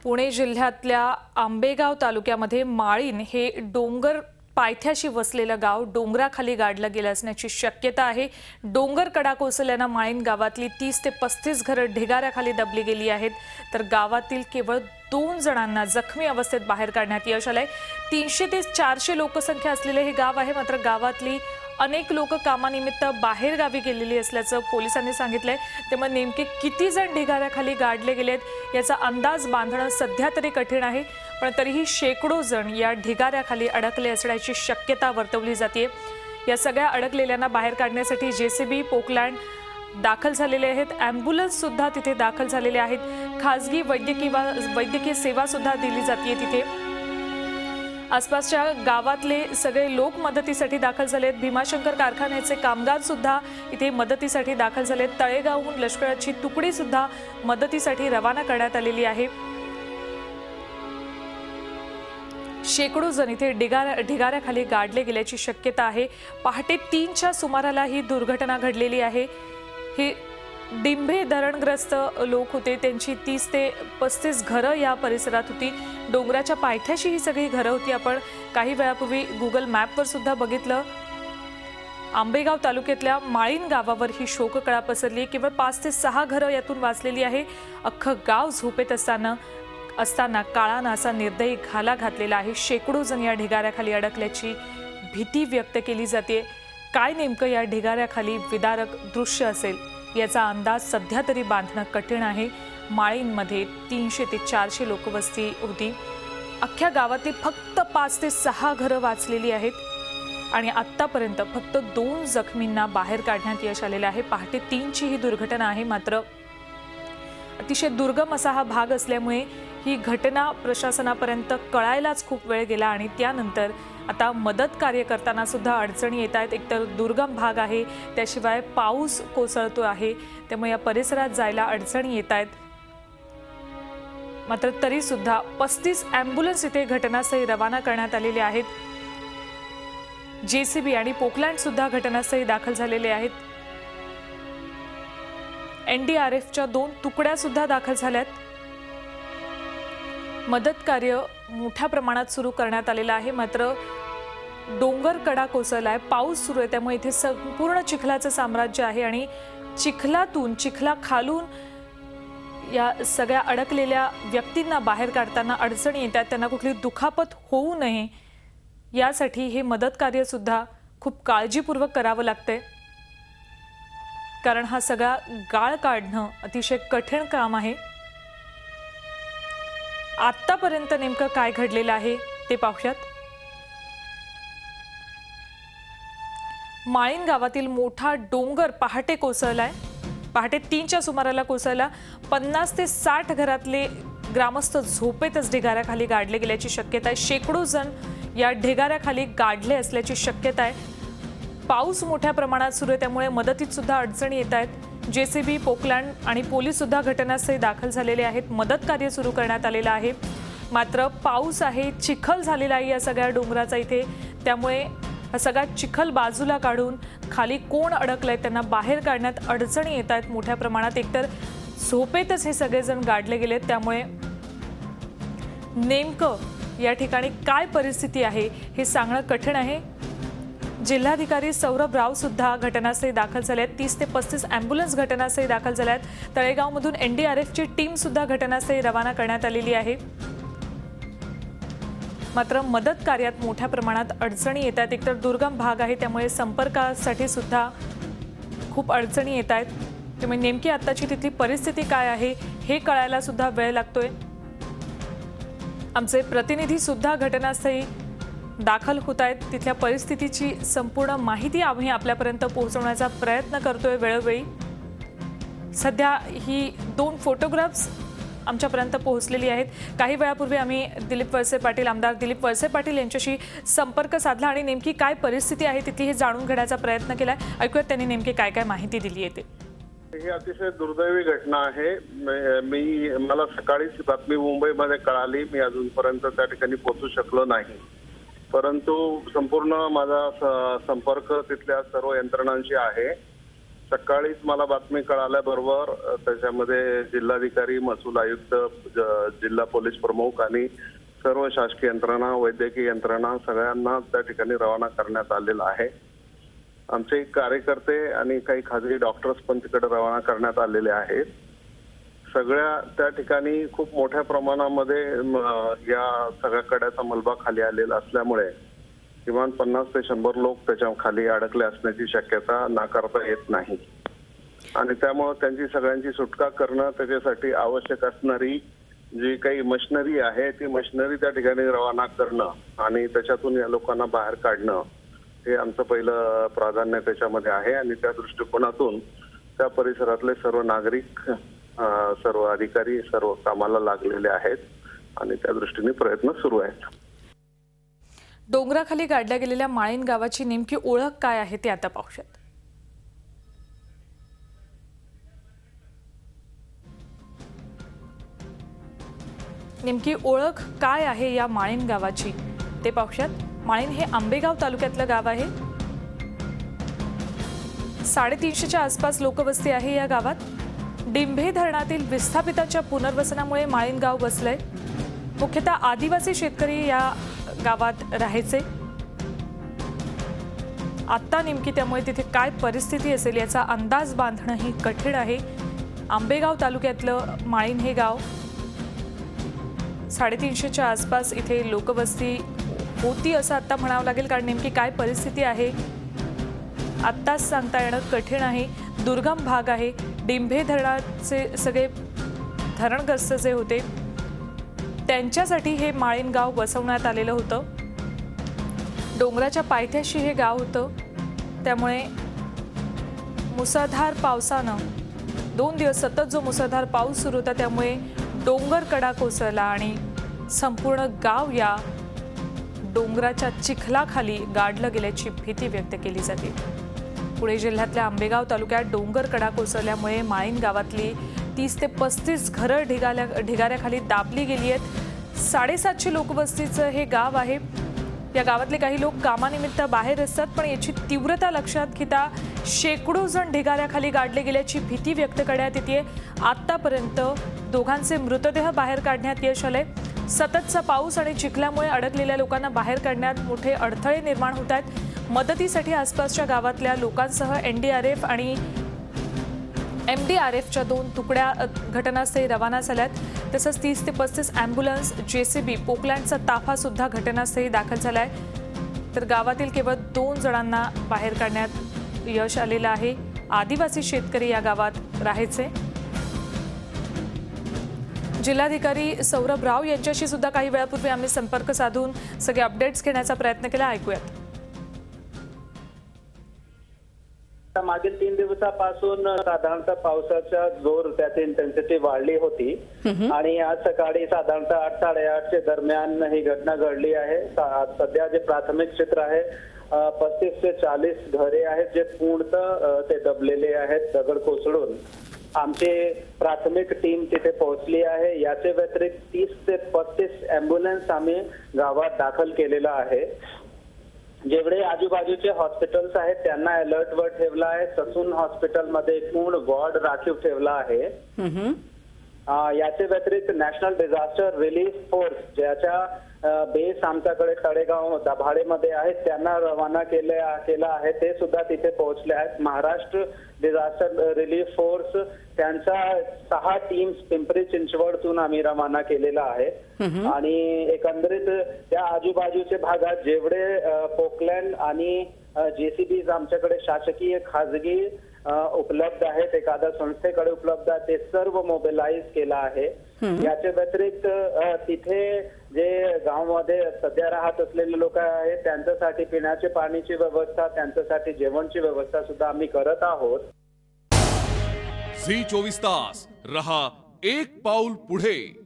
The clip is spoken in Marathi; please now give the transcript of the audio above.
पुणे जिल्ह्यातल्या आंबेगाव तालुक्यामध्ये माळीण हे डोंगर पायथ्याशी वसलेलं गाव डोंगराखाली गाडलं गेलं असण्याची शक्यता आहे। डोंगर कडा कोसळल्यानं माळीण गावातली 30 ते 35 घरं ढिगाऱ्याखाली दबली गेली आहेत, तर गावातील केवळ 2 जणांना जखमी अवस्थेत बाहेर काढण्यात यश आलंय। 300 ते 400 लोकसंख्या असलेले हे गाव आहे, मात्र गावातली अनेक लोक कामानिमित्त बाहेर गावी गेलेली असल्याचं पोलिसांनी सांगितलंय। त्यामुळे नेमके किती जण ढिगाऱ्याखाली गाडले गेलेत याचा अंदाज बांधणं सध्या तरी कठीण आहे, पण तरीही शेकडो जण या ढिगाऱ्याखाली अडकले असण्याची शक्यता वर्तवली जाते। या सगळ्या अडकलेल्यांना बाहेर काढण्यासाठी जेसीबी पोकलँड दाखल झालेले आहेत, ॲम्ब्युलन्स सुद्धा तिथे दाखल झालेले आहेत, खासगी वैद्यकीय सेवा सुद्धा दिली जाते तिथे। आसपासच्या गावातले सगळे लोक मदतीसाठी दाखल झालेत। भीमाशंकर कारखान्याचे कामगार सुद्धा इथे मदतीसाठी दाखल झालेत। तळेगावहून लष्कराची तुकडी सुद्धा मदतीसाठी रवाना करण्यात आलेली आहे। शेकडो जण इथे ढिगाऱ्याखाली गाडले गेल्याची शक्यता आहे। पहाटे 3च्या सुमाराला ही दुर्घटना घडलेली आहे। हे डिंभे धरणग्रस्त लोक होते, त्यांची 30 ते 35 घरं या परिसरात होती। डोंगराच्या पायथ्याशी ही सगळी घरं होती। आपण काही वेळापूर्वी गुगल मॅपवर सुद्धा बघितलं, आंबेगाव तालुक्यातल्या माळीण गावावर ही शोककळा पसरली। केवळ 5 ते 6 घरं यातून वाचलेली आहे। अख्खं गाव झोपेत असताना काळानं असा निर्दयी घाला घातलेला आहे। शेकडो जण या ढिगाऱ्याखाली अडकल्याची भीती व्यक्त केली जाते। काय नेमकं या ढिगाऱ्याखाली विदारक दृश्य असेल याचा अंदाज सध्या तरी बांधणं कठीण आहे। माळीणमध्ये 300 ते 400 लोकवस्ती होती। अख्ख्या गावातील फक्त 5 ते 6 घरं वाचलेली आहेत आणि आत्तापर्यंत फक्त 2 जखमींना बाहेर काढण्यात यश आलेलं आहे। पहाटे 3ची ही दुर्घटना आहे, मात्र अतिशय दुर्गम असा हा भाग असल्यामुळे ही घटना प्रशासनापर्यंत कळायलाच खूप वेळ गेला आणि त्यानंतर आता मदत कार्य करताना सुद्धा अडचणी येत आहेत। एकतर दुर्गम भाग आहे, त्याशिवाय पाऊस कोसळतो आहे, त्यामुळे या परिसरात जायला अडचणी येत आहेत। मात्र तरी सुद्धा 35 ॲम्ब्युलन्स इथे घटनास्थळी रवाना करण्यात आलेले आहेत। जेसीबी आणि पोकलँड सुद्धा घटनास्थळी दाखल झालेले आहेत। एनडीआरएफच्या 2 तुकड्या सुद्धा दाखल झाल्यात। मदत कार्य मोठ्या प्रमाणात सुरू करण्यात आलेलं आहे, मात्र डोंगर कडा कोसळलाय, पाऊस सुरू आहे, त्यामुळे इथे संपूर्ण चिखलाचं साम्राज्य आहे आणि चिखलाखालून या सगळ्या अडकलेल्या व्यक्तींना बाहेर काढताना अडचणी येतात। त्यांना कुठली दुखापत होऊ नये यासाठी हे मदत कार्य सुद्धा खूप काळजीपूर्वक करावं लागतंय, कारण हा सगळा गाळ काढणं अतिशय कठीण काम आहे। आतापर्यंत नेमकं काय घडलेलं आहे ते पाहूयात। माळीण गावातील मोठा डोंगर पहाटे कोसळलाय। पहाटे 3च्या सुमाराला कोसळला। 50 ते 60 घरातले ग्रामस्थ झोपेतच ढिगाऱ्याखाली गाडले गेल्याची शक्यता आहे। शेकडो जण या ढिगाऱ्याखाली गाडले असल्याची शक्यता आहे। पाऊस मोठ्या प्रमाणात सुरू आहे, त्यामुळे मदतीत सुद्धा अडचणी येत आहेत। जेसीबी पोकलँड आणि पोलीस सुद्धा घटनास्थळी दाखल झालेले आहेत। मदत कार्य सुरू करण्यात आलेलं आहे, मात्र पाऊस आहे, चिखल झालेला आहे या सगळ्या डोंगराचा इथे, त्यामुळे हा सगळा चिखल बाजूला काढून खाली कोण अडकलंय त्यांना बाहेर काढण्यात अडचणी येत आहेत मोठ्या प्रमाणात। एकतर झोपेतच हे सगळेजण गाडले गेलेत, त्यामुळे नेमकं या ठिकाणी काय परिस्थिती आहे हे सांगणं कठीण आहे। जिल्हाधिकारी सौरभ राव सुद्धा घटनास्थळी दाखल झाले आहेत। 30 ते 35 ॲम्ब्युलन्स घटनास्थळी दाखल झाल्या आहेत। तळेगावमधून एनडीआरएफची टीम सुद्धा घटनास्थळी रवाना करण्यात आलेली आहे, मात्र मदत कार्यात मोठ्या प्रमाणात अडचणी येत आहेत। एकतर दुर्गम भाग आहे, त्यामुळे संपर्कासाठी सुद्धा खूप अडचणी येत आहेत, त्यामुळे नेमकी आत्ताची तिथली परिस्थिती काय आहे हे कळायला सुद्धा वेळ लागतोय। आमचे प्रतिनिधी सुद्धा घटनास्थळी दाखल होत आहेत। तिथल्या परिस्थितीची संपूर्ण माहिती आम्ही आपल्यापर्यंत पोहोचवण्याचा प्रयत्न करतोय वेळोवेळी। सध्या ही 2 फोटोग्राफ्स आमच्यापर्यंत पोहोचलेली आहेत। काही वेळापूर्वी आम्ही आमदार दिलीप वळसे पाटील यांच्याशी संपर्क साधला आणि नेमकी काय परिस्थिती आहे तिथली हे जाणून घेण्याचा प्रयत्न केलाय। ऐकूयात त्यांनी नेमकी काय काय माहिती दिली आहे ते। ही अतिशय दुर्दैवी घटना आहे। मला सकाळीच बातमी मुंबईमध्ये कळाली, मी अजूनपर्यंत त्या ठिकाणी पोहोचू शकलो नाही, परंतु संपूर्ण माझा संपर्क तिथल्या सर्व यंत्रणांशी आहे सकाळीच मला बातमी कळाल्याबरोबर त्याच्यामध्ये जिल्हाधिकारी, महसूल आयुक्त, जिल्हा पोलीस प्रमुख आणि सर्व शासकीय यंत्रणा, वैद्यकीय यंत्रणा सगळ्यांना त्या ठिकाणी रवाना करण्यात आलेलं आहे. आमचे कार्यकर्ते आणि काही खाजगी डॉक्टर्स पण तिकडे रवाना करण्यात आलेले आहेत. सगळ्या त्या ठिकाणी खूप मोठ्या प्रमाणामध्ये या सगळ्या कड्याचा मलबा खाली आलेला असल्यामुळे किमान 50 ते 100 लोक त्याच्या खाली अडकले असण्याची शक्यता नाकारता येत नाही. आणि त्यामुळे त्यांची सगळ्यांची सुटका करणं, त्याच्यासाठी आवश्यक असणारी जी काही मशिनरी आहे ती मशिनरी त्या ठिकाणी रवाना करणं आणि त्याच्यातून या लोकांना बाहेर काढणं हे आमचं पहिलं प्राधान्य त्याच्यामध्ये आहे. आणि त्या दृष्टिकोनातून त्या परिसरातले सर्व नागरिक, सर्व अधिकारी सर्व कामाला लागलेले आहेत आणि त्या दृष्टीने प्रयत्न सुरू आहेत. डोंगराखाली गाडल्या गेलेल्या माळीण गावाची नेमकी ओळख काय आहे ते आता पाहूयात. नेमकी ओळख काय आहे या माळीण गावाची ते पाहूयात. माळीण हे आंबेगाव तालुक्यातलं गाव आहे. 350च्या आसपास लोकवस्ती आहे या गावात. डिंभे धरणातील विस्थापितांच्या पुनर्वसनामुळे माळीण गाव बसलंय. मुख्यतः आदिवासी शेतकरी या गावात राहायचे. आता नेमकी त्यामुळे तिथे काय परिस्थिती असेल याचा अंदाज बांधणंही कठीण आहे. आंबेगाव तालुक्यातलं माळीण हे गाव. 350च्या आसपास इथे लोकवस्ती होती असं आता म्हणावं लागेल, कारण नेमकी काय परिस्थिती आहे आत्ताच सांगता येणं कठीण आहे. दुर्गम भाग आहे. डिंभे धरणाचे सगळे धरणग्रस्त जे होते त्यांच्यासाठी हे माळीण गाव बसवण्यात आलेलं होतं. डोंगराच्या पायथ्याशी हे गाव होतं. त्यामुळे मुसळधार पावसानं 2 दिवस सतत जो मुसळधार पाऊस सुरू होता त्यामुळे डोंगर कडा कोसळला आणि संपूर्ण गाव या डोंगराच्या चिखलाखाली गाडलं गेल्याची भीती व्यक्त केली जाते. पुणे जिल्ह्यातल्या आंबेगाव तालुक्यात डोंगर कडा कोसळल्यामुळे माळीण गावातली 30 ते 35 घरं ढिगाऱ्याखाली दाबली गेली आहेत. 750 लोकवस्तीचं हे गाव आहे. या गावातले काही लोक कामानिमित्त बाहेर असतात, पण याची तीव्रता लक्षात घेता शेकडो जण ढिगाऱ्याखाली गाडले गेल्याची भीती व्यक्त करण्यात येते. आतापर्यंत दोघांचे मृतदेह बाहेर काढण्यात यश आले. सततचा पाऊस आणि चिखल्यामुळे अडकलेल्या लोकांना बाहेर काढण्यात मोठे अडथळे निर्माण होत आहेत. मदतीसाठी आसपासच्या गावातल्या लोकांसह एनडीआरएफ आणि एमडीआरएफच्या 2 तुकड्या घटनास्थळी रवाना झाल्यात. तसंच 30 ते 35 अँब्युलन्स, जेसीबी, पोकलँडचा ताफा सुद्धा घटनास्थळी दाखल झालाय. तर गावातील केवळ 2 जणांना बाहेर काढण्यात यश आलेलं आहे. आदिवासी शेतकरी या गावात राहायचे. जिल्हाधिकारी सौरभ राव यांच्याशी सुद्धा काही वेळापूर्वी आम्ही संपर्क साधून सगळे अपडेट्स घेण्याचा प्रयत्न केला. ऐकूयात. मागील 3 दिवसापासून साधारणतः पावसाचा जोर, त्याची इंटेन्सिटी वाढली होती आणि आज सकाळी साधारणतः 8-8:30 दरम्यान ही घटना घडली आहे. सध्या जे प्राथमिक चित्र आहे 35 ते 40 घरे आहेत जे पूर्णतः ते दबलेले आहेत दगड कोसळून. आमची प्राथमिक टीम तिथे पोहोचली आहे. याचे व्यतिरिक्त 30 ते 35 अँब्युलन्स आम्ही गावात दाखल केलेला आहे. जेवढे आजूबाजूचे हॉस्पिटल्स आहेत त्यांना अलर्टवर ठेवला आहे. ससून हॉस्पिटलमध्ये पूर्ण वॉर्ड राखीव ठेवला आहे. याचे व्यतिरिक्त नॅशनल डिझास्टर रिलीफ फोर्स ज्याच्या बेस आमच्याकडे तळेगाव दाभाडेमध्ये आहेत त्यांना रवाना केला आहे. ते सुद्धा तिथे पोहोचले आहेत. महाराष्ट्र डिझास्टर रिलीफ फोर्स त्यांचा 6 टीम्स पिंपरी चिंचवडतून आम्ही रवाना केलेला आहे. आणि एकंदरीत त्या आजूबाजूच्या भागात जेवढे पोकलँड आणि जेसीबीज आमच्याकडे शासकीय, खाजगी उपलब्ध आहेत, एखाद्या संस्थेकडे उपलब्ध आहे, ते सर्व मोबिलाइज केला आहे. याच्या व्यतिरिक्त तिथे जे गावामध्ये सध्या राहत असलेले लोक आहेत त्यांच्यासाठी पिण्याच्या पाण्याची व्यवस्था, त्यांच्यासाठी जेवणची व्यवस्था सुद्धा आम्ही करत आहोत. झी 24 तास रहा एक पाऊल पुढे.